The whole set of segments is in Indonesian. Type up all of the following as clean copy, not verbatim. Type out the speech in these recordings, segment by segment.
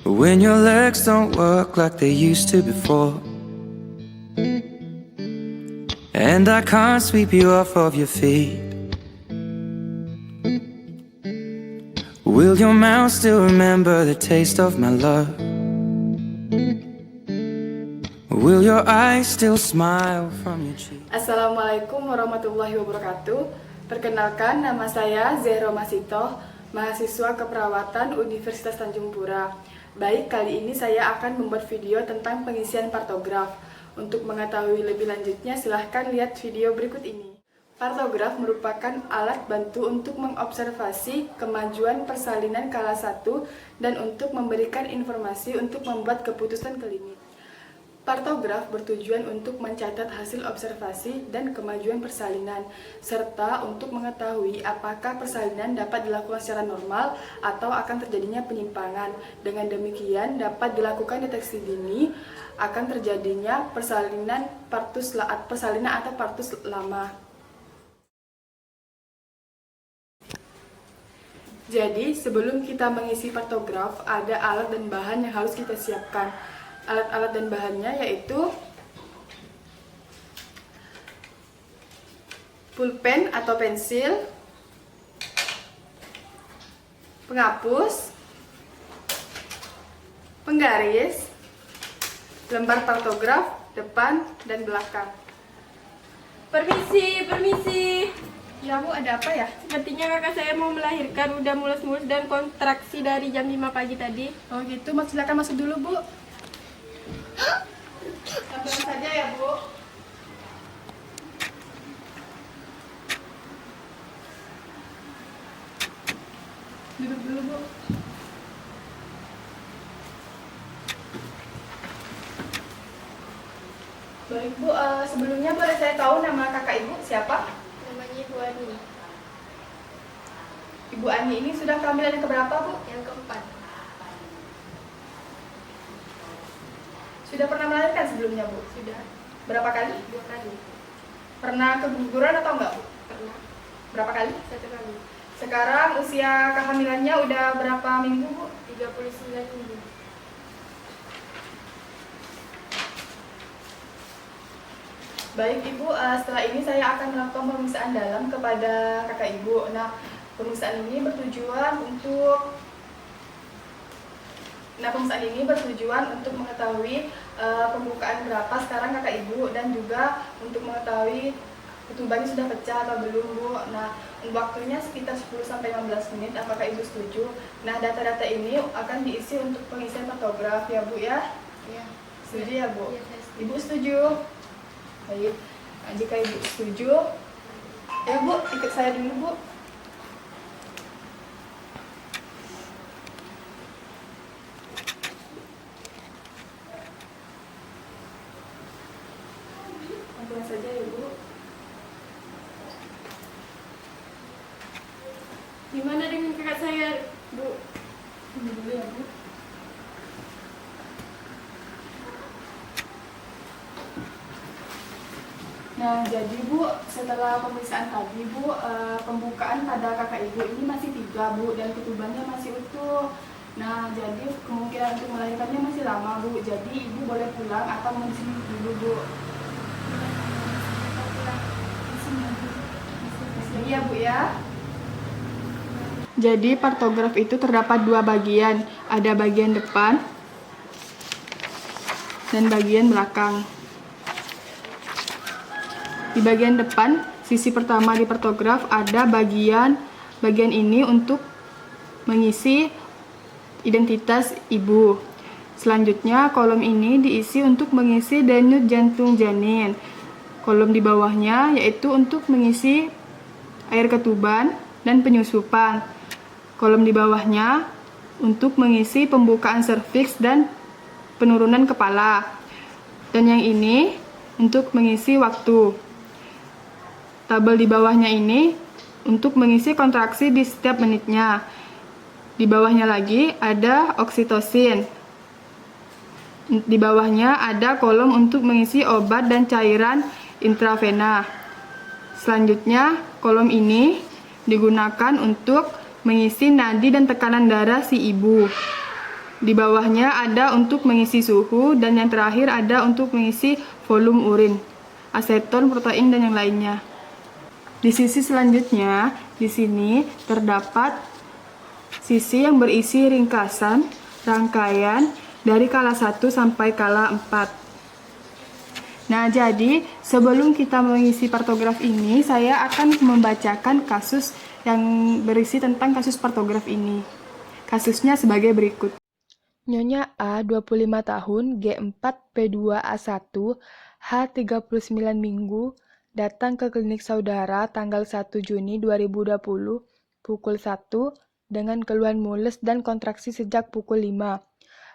When your legs don't work like they used to before, and I can't sweep you off of your feet, will your mouth still remember the taste of my love? Will your eyes still smile from your cheek? Assalamualaikum warahmatullahi wabarakatuh. Perkenalkan, nama saya Zehro Masitoh, mahasiswa keperawatan Universitas Tanjung Pura. Baik, kali ini saya akan membuat video tentang pengisian partograf. Untuk mengetahui lebih lanjutnya, silahkan lihat video berikut ini. Partograf merupakan alat bantu untuk mengobservasi kemajuan persalinan kala 1 dan untuk memberikan informasi untuk membuat keputusan klinik. Partograf bertujuan untuk mencatat hasil observasi dan kemajuan persalinan, serta untuk mengetahui apakah persalinan dapat dilakukan secara normal atau akan terjadinya penyimpangan. Dengan demikian, dapat dilakukan deteksi dini akan terjadinya persalinan atau partus lama. Jadi, sebelum kita mengisi partograf, ada alat dan bahan yang harus kita siapkan. Alat-alat dan bahannya yaitu pulpen atau pensil, penghapus, penggaris, lembar partograf depan dan belakang. Permisi. Ya Bu, ada apa ya? Sepertinya kakak saya mau melahirkan, udah mulus-mulus dan kontraksi dari jam 5 pagi tadi. Oh gitu, silakan masuk dulu Bu. Sabar saja ya Bu. Duduk dulu Bu. Baik Bu, sebelumnya boleh saya tahu nama kakak Ibu siapa? Namanya Ibu Ani, Ibu Ani ini sudah kehamilan yang keberapa Bu? yang keempat. Sudah pernah melahirkan sebelumnya Bu? Sudah Berapa kali? 2 kali. Pernah keguguran atau enggak Bu? Pernah Berapa kali? 1 kali. Sekarang usia kehamilannya udah berapa minggu Bu? 39 minggu. Baik Ibu, setelah ini saya akan melakukan pemeriksaan dalam kepada kakak Ibu. Nah, pemeriksaan ini bertujuan untuk mengetahui pembukaan berapa sekarang kakak Ibu, dan juga untuk mengetahui ketubannya sudah pecah atau belum Bu. Nah, waktunya sekitar 10-15 menit. Apakah Ibu setuju? Nah, data-data ini akan diisi untuk pengisian partograf ya Bu ya? Iya. Setuju ya Bu? Iya, saya setuju. Ibu setuju? Baik, nah, jika Ibu setuju, ya Bu, ikut saya dulu Bu. Langsung saja ya Bu. Gimana dengan kakak saya, Bu? Ini dulu ya Bu. Nah, jadi Bu, setelah pemeriksaan tadi Bu, pembukaan pada kakak Ibu ini masih 3 Bu, dan ketubannya masih utuh. Nah, jadi kemungkinan untuk melahirkannya masih lama Bu. Jadi Ibu boleh pulang atau mau di sini dulu Bu. Iya Bu ya. Jadi partograf itu terdapat 2 bagian, ada bagian depan dan bagian belakang. Di bagian depan, sisi pertama di partograf ada bagian ini untuk mengisi identitas ibu. Selanjutnya, kolom ini diisi untuk mengisi denyut jantung janin. Kolom di bawahnya yaitu untuk mengisi air ketuban dan penyusupan. Kolom di bawahnya untuk mengisi pembukaan serviks dan penurunan kepala. Dan yang ini untuk mengisi waktu. Tabel di bawahnya ini untuk mengisi kontraksi di setiap menitnya. Di bawahnya lagi ada oksitosin. Di bawahnya ada kolom untuk mengisi obat dan cairan intravena. Selanjutnya, kolom ini digunakan untuk mengisi nadi dan tekanan darah si ibu. Di bawahnya ada untuk mengisi suhu, dan yang terakhir ada untuk mengisi volume urin, aseton, protein, dan yang lainnya. Di sisi selanjutnya, di sini terdapat sisi yang berisi ringkasan rangkaian dari kala 1 sampai kala 4. Nah, jadi sebelum kita mengisi partograf ini, saya akan membacakan kasus yang berisi tentang kasus partograf ini. Kasusnya sebagai berikut. Nyonya A, 25 tahun, G4, P2A1, H39 minggu, datang ke klinik saudara tanggal 1 Juni 2020, pukul 1, dengan keluhan mules dan kontraksi sejak pukul 5.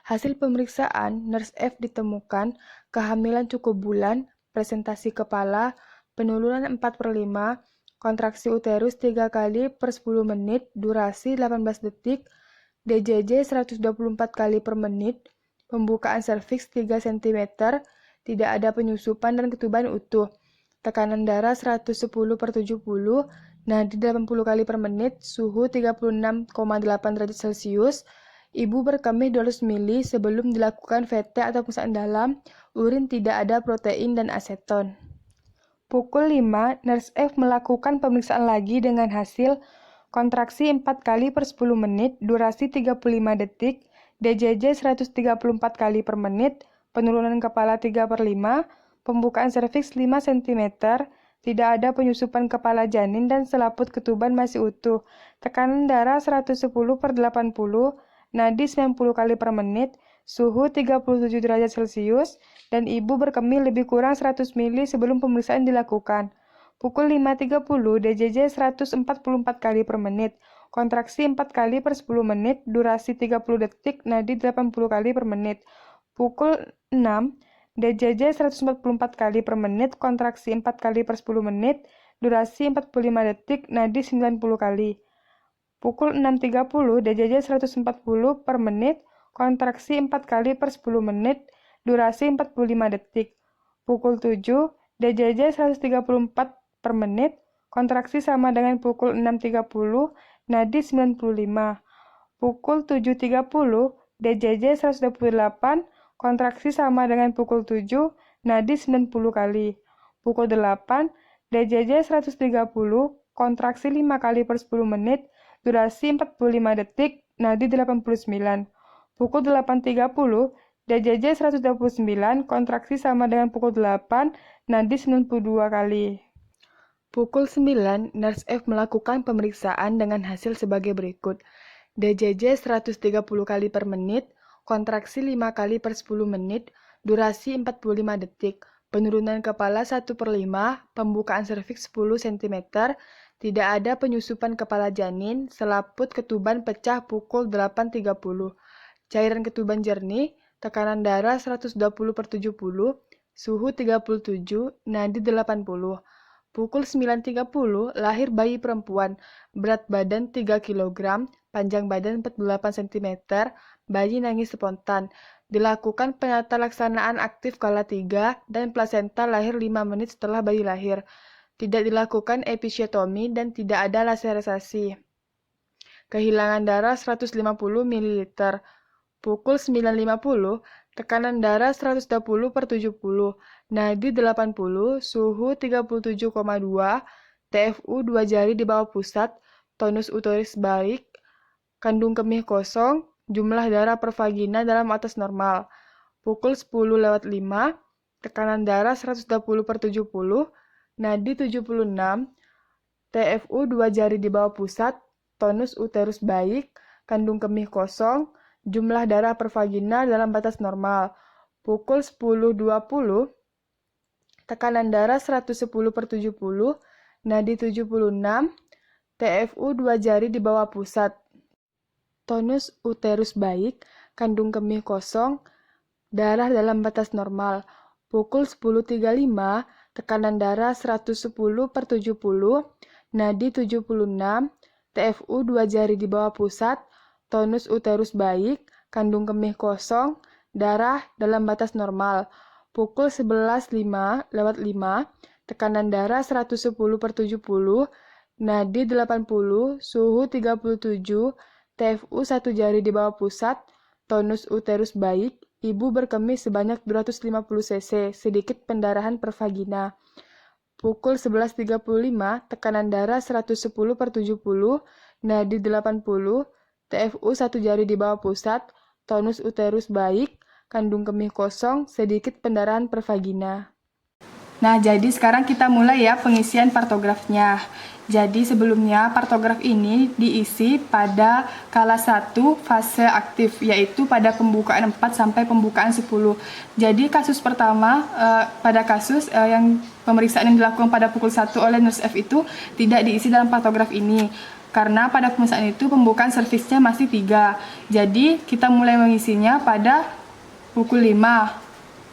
Hasil pemeriksaan, nurse F ditemukan kehamilan cukup bulan, presentasi kepala, penurunan 4/5, kontraksi uterus 3 kali per 10 menit, durasi 18 detik, DJJ 124 kali per menit, pembukaan serviks 3 cm, tidak ada penyusupan dan ketuban utuh, tekanan darah 110/70, nadi 80 kali per menit, suhu 36,8 derajat Celcius, ibu berkemih 200 ml sebelum dilakukan VT atau pemeriksaan dalam, urin tidak ada protein dan aseton. Pukul 5, nurse F melakukan pemeriksaan lagi dengan hasil kontraksi 4 kali per 10 menit, durasi 35 detik, DJJ 134 kali per menit, penurunan kepala 3/5, pembukaan serviks 5 cm, tidak ada penyusupan kepala janin dan selaput ketuban masih utuh, tekanan darah 110/80, nadi 90 kali per menit, suhu 37 derajat Celcius, dan ibu berkemih lebih kurang 100 ml sebelum pemeriksaan dilakukan. Pukul 5.30, DJJ 144 kali per menit, kontraksi 4 kali per 10 menit, durasi 30 detik, nadi 80 kali per menit. Pukul 6, DJJ 144 kali per menit, kontraksi 4 kali per 10 menit, durasi 45 detik, nadi 90 kali. Pukul 6.30, DJJ 140 per menit, kontraksi 4 kali per 10 menit, durasi 45 detik. Pukul 7, DJJ 134 per menit, kontraksi sama dengan pukul 6.30, nadi 95. Pukul 7.30, DJJ 128, kontraksi sama dengan pukul 7, nadi 90 kali. Pukul 8, DJJ 130, kontraksi 5 kali per 10 menit, durasi 45 detik, nadi 89. Pukul 8.30, DJJ 129, kontraksi sama dengan pukul 8, nadi 92 kali. Pukul 9, nurse F melakukan pemeriksaan dengan hasil sebagai berikut. DJJ 130 kali per menit, kontraksi 5 kali per 10 menit, durasi 45 detik, penurunan kepala 1/5, pembukaan serviks 10 cm, tidak ada penyusupan kepala janin, selaput ketuban pecah pukul 8.30, cairan ketuban jernih, tekanan darah 120/70, suhu 37, nadi 80. Pukul 9.30, lahir bayi perempuan, berat badan 3 kg, panjang badan 48 cm, bayi nangis spontan. Dilakukan penata laksanaan aktif kala 3 dan plasenta lahir 5 menit setelah bayi lahir. Tidak dilakukan episiotomi dan tidak ada laserisasi. Kehilangan darah 150 ml. Pukul 9.50, tekanan darah 120/70, nadi 80, suhu 37,2, TFU 2 jari di bawah pusat, tonus uterus baik, kandung kemih kosong, jumlah darah per vagina dalam atas normal. Pukul 10.05, tekanan darah 120/70, nadi 76, TFU 2 jari di bawah pusat, tonus uterus baik, kandung kemih kosong, jumlah darah per vagina dalam batas normal. Pukul 10.20, tekanan darah 110/70, nadi 76, TFU 2 jari di bawah pusat, tonus uterus baik, kandung kemih kosong, darah dalam batas normal. Pukul 10.35, tekanan darah 110/70, nadi 76, TFU 2 jari di bawah pusat, tonus uterus baik, kandung kemih kosong, darah dalam batas normal. Pukul 11.05, tekanan darah 110/70, nadi 80, suhu 37, TFU 1 jari di bawah pusat, tonus uterus baik, ibu berkemih sebanyak 250 cc, sedikit pendarahan per vagina. Pukul 11.35, tekanan darah 110/70, nadi 80, TFU 1 jari di bawah pusat, tonus uterus baik, kandung kemih kosong, sedikit pendarahan per vagina. Nah, jadi sekarang kita mulai ya pengisian partografnya. Jadi sebelumnya partograf ini diisi pada kala 1 fase aktif, yaitu pada pembukaan 4 sampai pembukaan 10. Jadi kasus pertama, pada kasus yang pemeriksaan yang dilakukan pada pukul 1 oleh nurse F itu tidak diisi dalam partograf ini. Karena pada pemeriksaan itu pembukaan servisnya masih 3. Jadi kita mulai mengisinya pada pukul 5.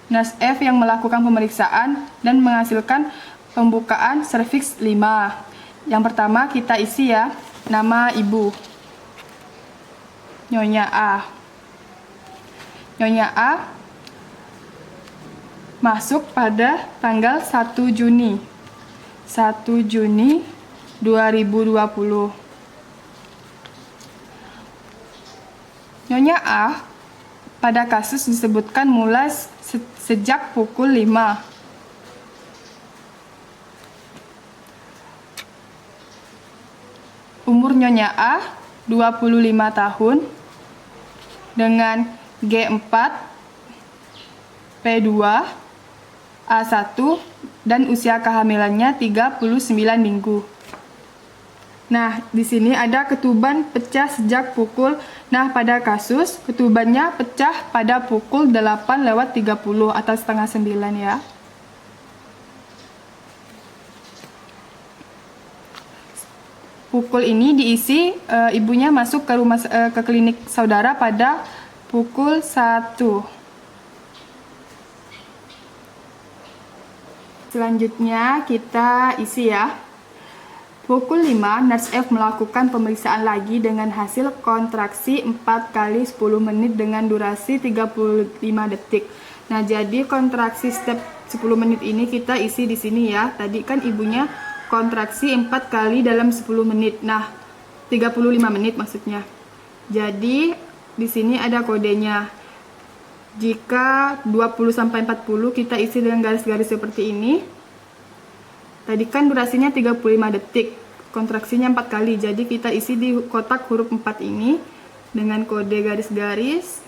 Nurse F yang melakukan pemeriksaan dan menghasilkan pembukaan serviks 5. Yang pertama kita isi ya, nama ibu. Nyonya A. Nyonya A masuk pada tanggal 1 Juni. 1 Juni 2020. Nyonya A pada kasus disebutkan mulai sejak pukul 5. Umur Nyonya A 25 tahun dengan G4, P2, A1 dan usia kehamilannya 39 minggu. Nah, di sini ada ketuban pecah sejak pukul. Nah, pada kasus ketubannya pecah pada pukul 8:30 atau setengah 9 ya. Pukul ini diisi ibunya masuk ke klinik saudara pada pukul 1. Selanjutnya kita isi ya. Pukul 5, nurse F melakukan pemeriksaan lagi dengan hasil kontraksi 4 kali 10 menit dengan durasi 35 detik. Nah, jadi kontraksi setiap 10 menit ini kita isi di sini ya. Tadi kan ibunya kontraksi 4 kali dalam 10 menit. Nah, 35 menit maksudnya. Jadi, di sini ada kodenya. Jika 20-40 kita isi dengan garis-garis seperti ini. Tadi kan durasinya 35 detik, kontraksinya 4 kali, jadi kita isi di kotak huruf 4 ini dengan kode garis-garis.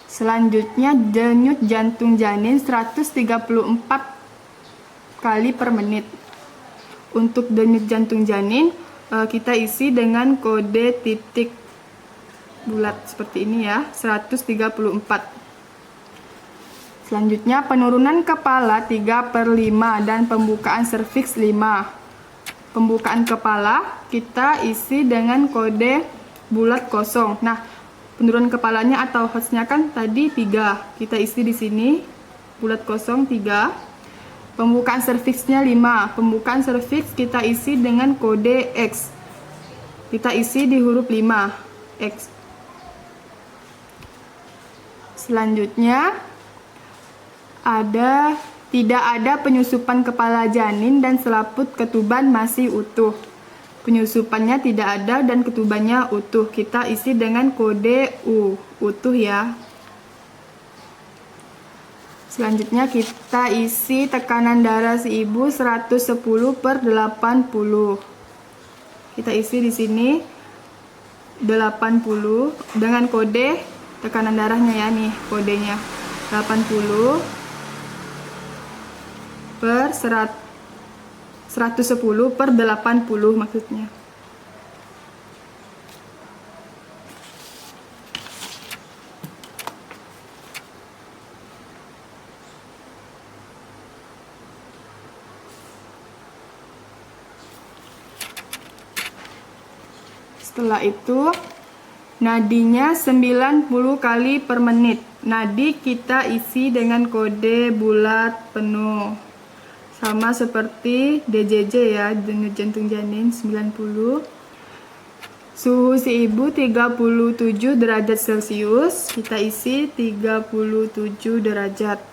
Selanjutnya denyut jantung janin 134 kali per menit. Untuk denyut jantung janin kita isi dengan kode titik bulat seperti ini ya, 134. Selanjutnya penurunan kepala 3/5 dan pembukaan serviks 5. Pembukaan kepala kita isi dengan kode bulat kosong. Nah, penurunan kepalanya atau hostnya kan tadi 3. Kita isi di sini bulat kosong 3. Pembukaan serviksnya 5. Pembukaan serviks kita isi dengan kode X. Kita isi di huruf 5 X. Selanjutnya tidak ada penyusupan kepala janin dan selaput ketuban masih utuh. Penyusupannya tidak ada dan ketubannya utuh. Kita isi dengan kode U, utuh ya. Selanjutnya kita isi tekanan darah si ibu 110/80. Kita isi di sini 80 dengan kode tekanan darahnya ya nih, kodenya 80 per 110/80 maksudnya. Setelah itu nadinya 90 kali per menit. Nadi kita isi dengan kode bulat penuh. Sama seperti DJJ ya, denyut jantung janin 90. Suhu si ibu 37 derajat Celcius. Kita isi 37 derajat.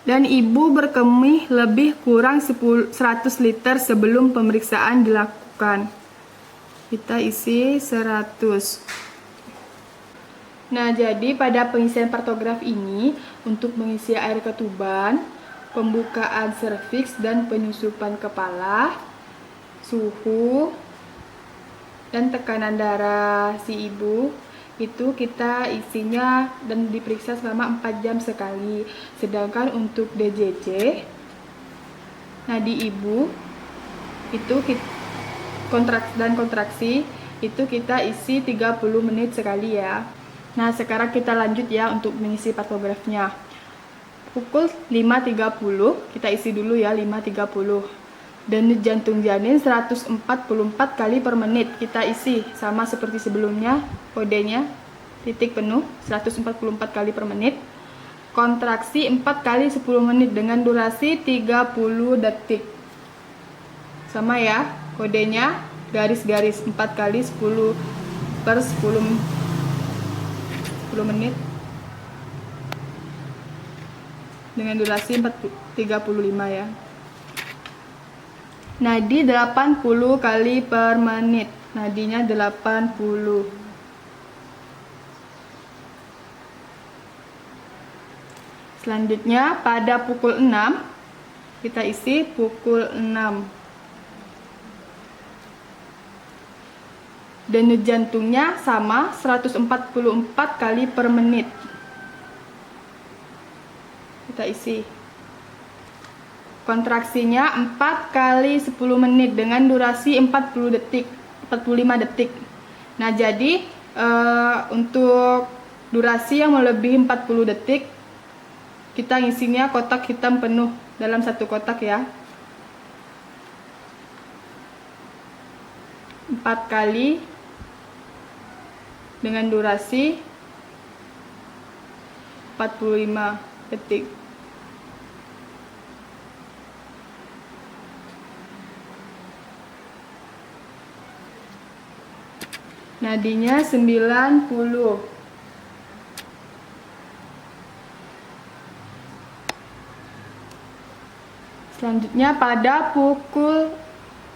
Dan ibu berkemih lebih kurang 100 liter sebelum pemeriksaan dilakukan. masukkan. Kita isi 100. Nah, jadi pada pengisian partograf ini untuk mengisi air ketuban, pembukaan serviks dan penyusupan kepala, suhu, dan tekanan darah si ibu itu kita isinya dan diperiksa selama 4 jam sekali. Sedangkan untuk DJJ, nadi ibu itu kontraksi itu kita isi 30 menit sekali ya. Nah, sekarang kita lanjut ya untuk mengisi partografnya. Pukul 5.30, kita isi dulu ya 5.30. Denyut jantung janin 144 kali per menit. Kita isi sama seperti sebelumnya, kodenya titik penuh 144 kali per menit. Kontraksi 4 kali 10 menit dengan durasi 30 detik. Sama ya, kodenya garis-garis 4 kali 10 per 10 menit dengan durasi 35 ya. Nadi 80 kali per menit. Nadinya 80. Selanjutnya pada pukul 6 kita isi pukul 6. Denyut jantungnya sama 144 kali per menit. Kita isi. Kontraksinya 4 kali 10 menit dengan durasi 45 detik. Nah, jadi untuk durasi yang melebihi 40 detik kita ngisinya kotak hitam penuh dalam satu kotak ya. 4 kali dengan durasi 45 detik. Nadinya 90. Selanjutnya pada pukul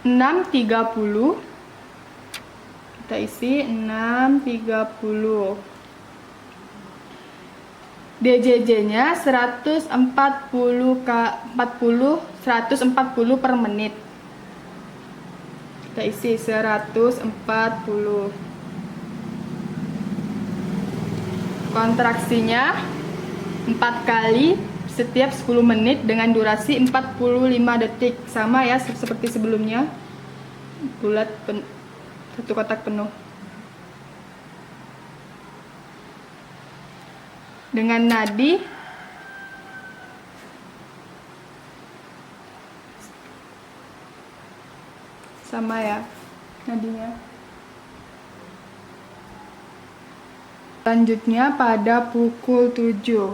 6.30 kita isi 6.30. DJJ-nya 140 per menit. Kita isi 140. Kontraksinya 4 kali setiap 10 menit dengan durasi 45 detik. Sama ya seperti sebelumnya. Bulat satu kotak penuh. Dengan nadi sama ya nadinya. Selanjutnya pada pukul 7.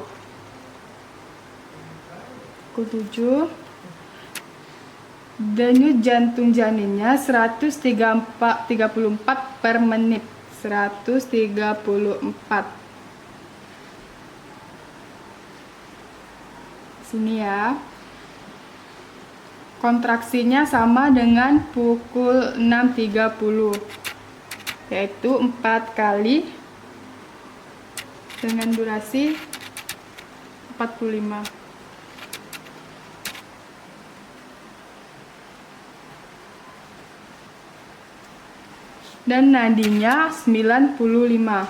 Denyut jantung janinnya 134 per menit. 134. Sini ya. Kontraksinya sama dengan pukul 6.30, yaitu 4 kali dengan durasi 45. Dan nadinya 95.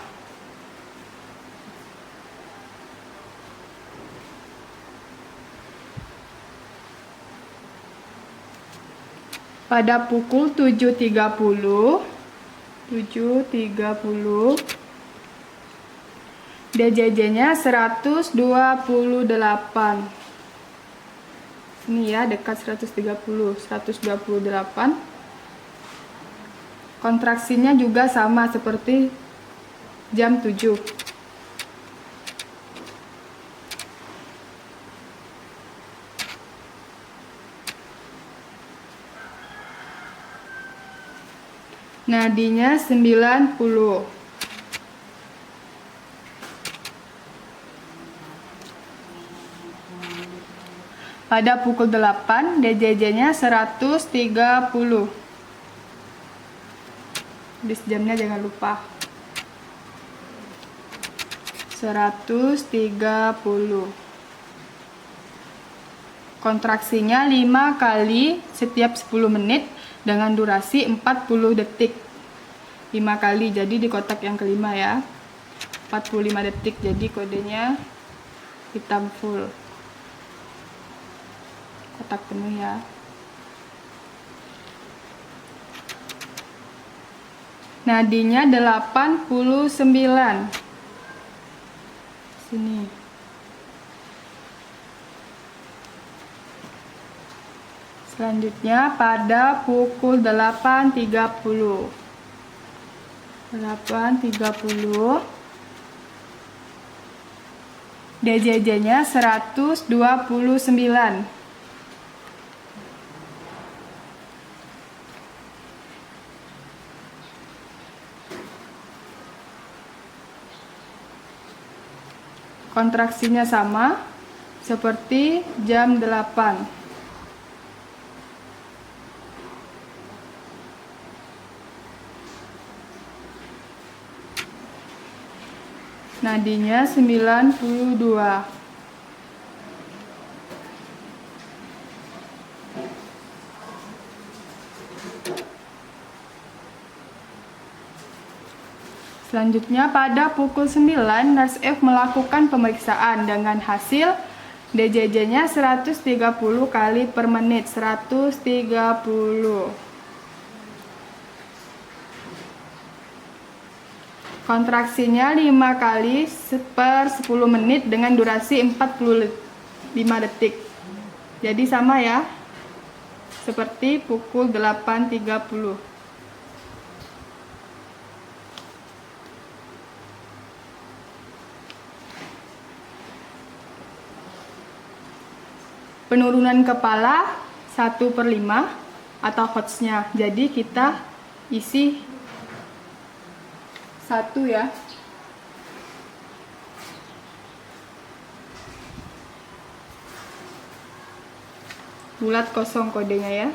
Pada pukul 7.30 DJJ-nya 128. Ini ya dekat 128. Kontraksinya juga sama seperti jam 7. Nadinya 90. Pada pukul 8 DJJ-nya 130. Tulis jamnya jangan lupa. 130. Kontraksinya 5 kali setiap 10 menit dengan durasi 40 detik. 5 kali, jadi di kotak yang kelima ya. 45 detik, jadi kodenya hitam full. Kotak penuh ya. Nadinya 89. Sini. Selanjutnya pada pukul 8.30. 8.30. DJJ-nya 129. Kontraksinya sama seperti jam 8. Nadinya 92. Selanjutnya pada pukul 9 Nurse F melakukan pemeriksaan dengan hasil DJJ-nya 130 kali per menit. 130. Kontraksinya 5 kali per 10 menit dengan durasi 45 detik. Jadi sama ya, seperti pukul 8.30. Penurunan kepala 1/5 atau HOTS-nya. Jadi kita isi 1 ya. Bulat kosong kodenya ya.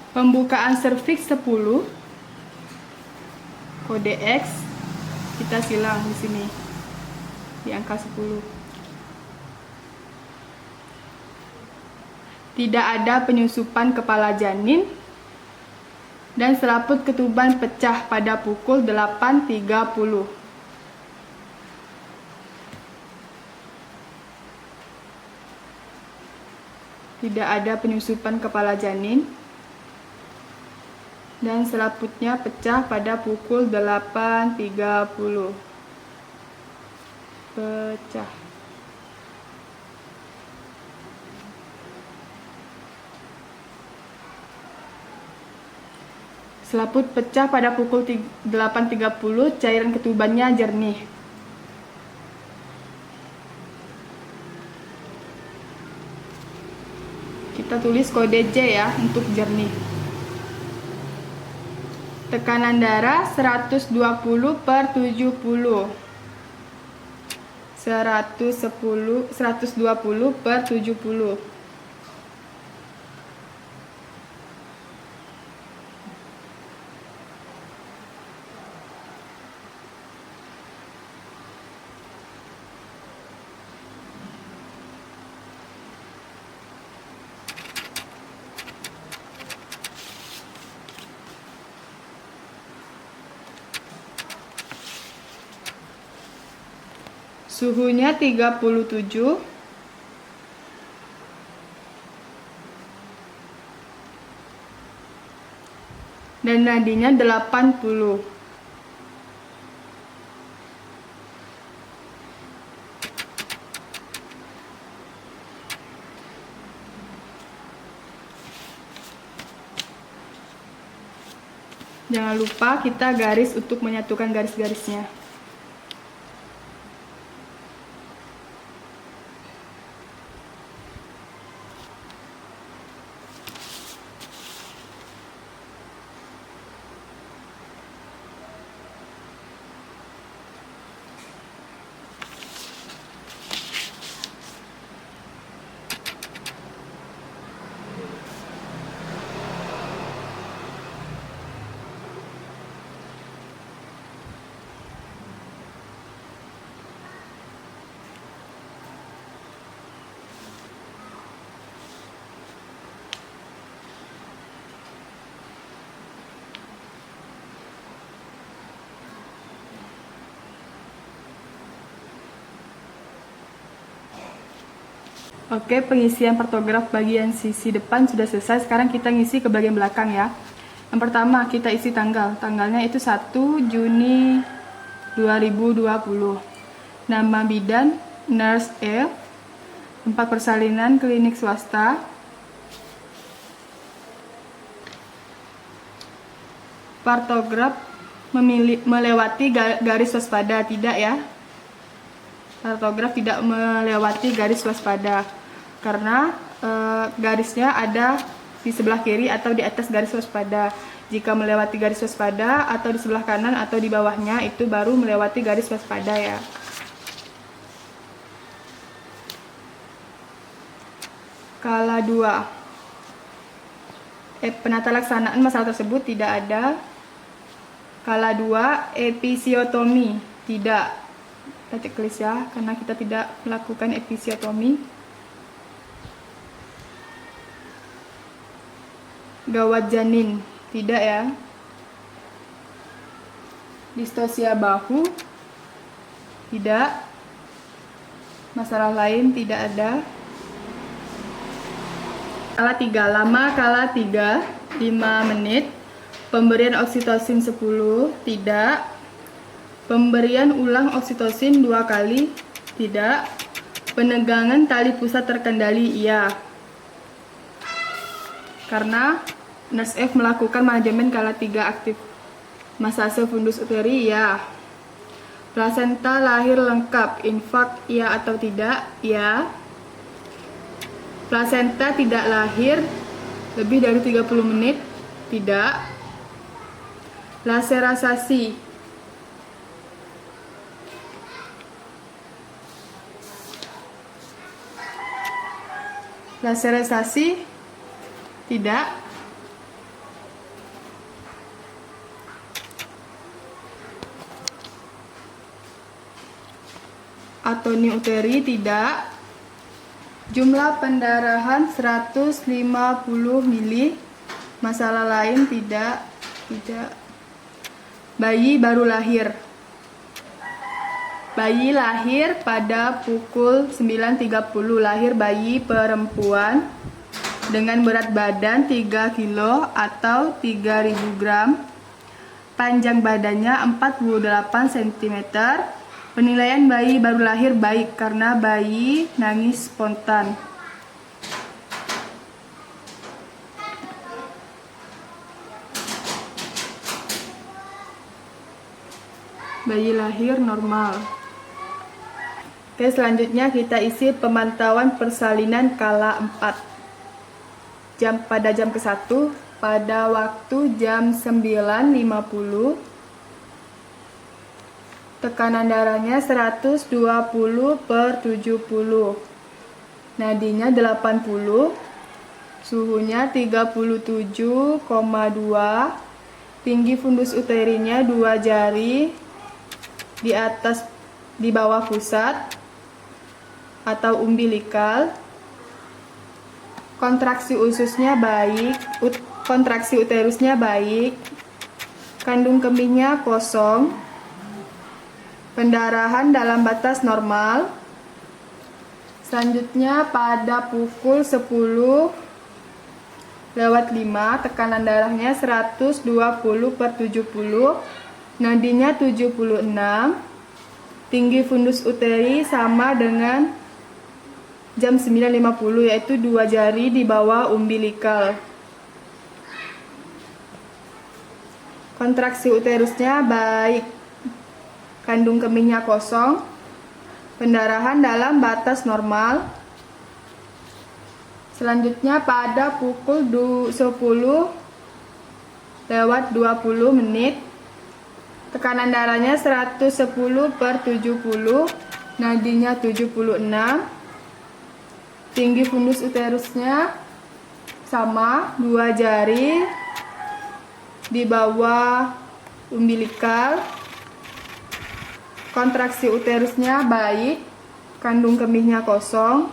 Pembukaan serviks 10. Kode X kita silang di sini di angka 10. Tidak ada penyusupan kepala janin dan selaput ketuban pecah pada pukul 8.30. Tidak ada penyusupan kepala janin dan selaputnya pecah pada pukul 8.30. Pecah. Selaput pecah pada pukul 8.30, cairan ketubannya jernih. Kita tulis kode J ya untuk jernih. Tekanan darah 120/70. 120/70. Suhunya 37. Dan nadinya 80. Jangan lupa kita garis untuk menyatukan garis-garisnya. Oke, pengisian partograf bagian sisi depan sudah selesai. Sekarang kita ngisi ke bagian belakang ya. Yang pertama, kita isi tanggal. Tanggalnya itu 1 Juni 2020. Nama bidan, Nurse F. Tempat persalinan, klinik swasta. Partograf melewati garis waspada, tidak ya. Partograf tidak melewati garis waspada karena garisnya ada di sebelah kiri atau di atas garis waspada. Jika melewati garis waspada atau di sebelah kanan atau di bawahnya, itu baru melewati garis waspada ya. Skala 2. Penata laksanaan masalah tersebut tidak ada. Skala 2, episiotomi tidak. Kita checklist ya, karena kita tidak melakukan episiotomi. Gawat janin tidak ya. Distosia bahu tidak. Masalah lain tidak ada. Skala 3, lama skala 3, 5 menit. Pemberian oksitosin 10 tidak. Pemberian ulang oksitosin 2 kali tidak. Penegangan tali pusat terkendali iya. Karena Nurse F melakukan manajemen skala 3 aktif. Masase fundus uteri iya. Plasenta lahir lengkap, infak iya atau tidak? Iya. Plasenta tidak lahir lebih dari 30 menit? Tidak. Laserasasi tidak. Atoni uteri tidak. Jumlah pendarahan 150 mili. Masalah lain tidak. Bayi baru lahir. Bayi lahir pada pukul 9.30. Lahir bayi perempuan dengan berat badan 3 kilo atau 3.000 gram. Panjang badannya 48 cm. Penilaian bayi baru lahir baik karena bayi nangis spontan. Bayi lahir normal. Oke, selanjutnya kita isi pemantauan persalinan skala 4. Pada jam ke-1, pada waktu jam 9.50. Tekanan darahnya 120/70. Nadinya 80. Suhunya 37,2. Tinggi fundus uterinya 2 jari di atas, di bawah pusat atau umbilikal. Kontraksi ususnya baik, kontraksi uterusnya baik. Kandung kemihnya kosong. Pendarahan dalam batas normal. Selanjutnya pada pukul 10:05, tekanan darahnya 120/70. Nadinya 76. Tinggi fundus uteri sama dengan jam 9.50, yaitu 2 jari di bawah umbilikal. Kontraksi uterusnya baik. Kandung kemihnya kosong. Pendarahan dalam batas normal. Selanjutnya pada pukul 10:20, tekanan darahnya 110/70, nadinya 76. Tinggi fundus uterusnya sama, 2 jari di bawah umbilikal. Kontraksi uterusnya baik, kandung kemihnya kosong.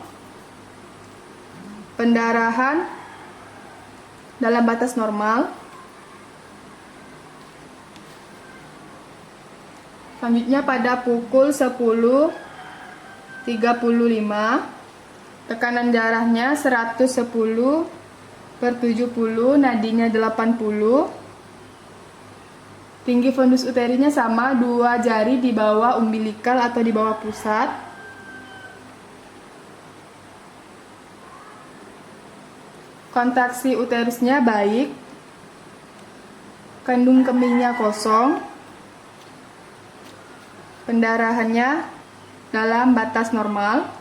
Pendarahan dalam batas normal. Selanjutnya pada pukul 10:35, Tekanan darahnya 110/70, nadinya 80. Tinggi fundus uterinya sama, 2 jari di bawah umbilikal atau di bawah pusat. Kontraksi uterusnya baik. Kandung kemihnya kosong. Pendarahannya dalam batas normal.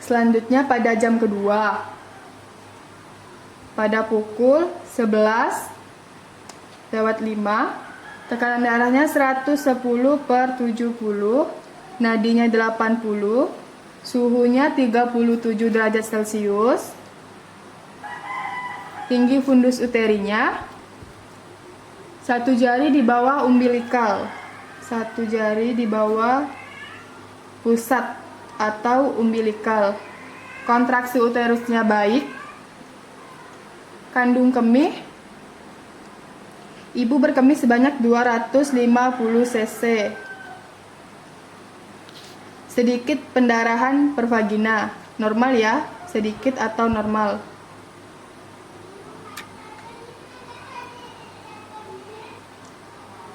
Selanjutnya pada jam kedua, pada pukul 11:05, tekanan darahnya 110/70, nadinya 80, suhunya 37 derajat Celcius. Tinggi fundus uterinya 1 jari di bawah umbilikal, 1 jari di bawah pusat atau umbilikal. Kontraksi uterusnya baik. Kandung kemih, ibu berkemih sebanyak 250 cc. Sedikit pendarahan per vagina, normal ya, sedikit atau normal.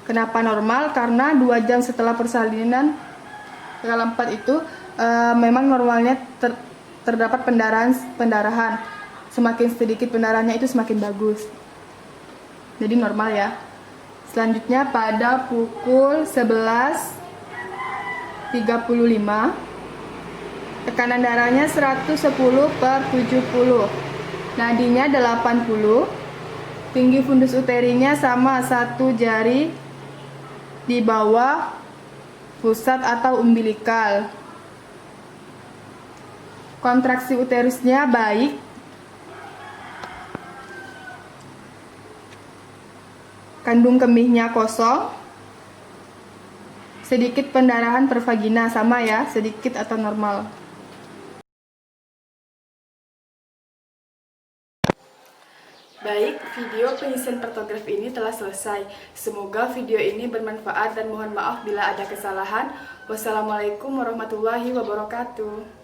Kenapa normal? Karena 2 jam setelah persalinan tanggal 4 itu memang normalnya terdapat pendarahan. Semakin sedikit pendarahannya itu semakin bagus. Jadi normal ya. Selanjutnya pada pukul 11:35, tekanan darahnya 110/70, nadinya 80. Tinggi fundus uterinya sama, 1 jari di bawah pusat atau umbilikal. Kontraksi uterusnya baik. Kandung kemihnya kosong. Sedikit pendarahan per vagina, sama ya, sedikit atau normal. Baik, video pengisian pertograf ini telah selesai. Semoga video ini bermanfaat dan mohon maaf bila ada kesalahan. Wassalamualaikum warahmatullahi wabarakatuh.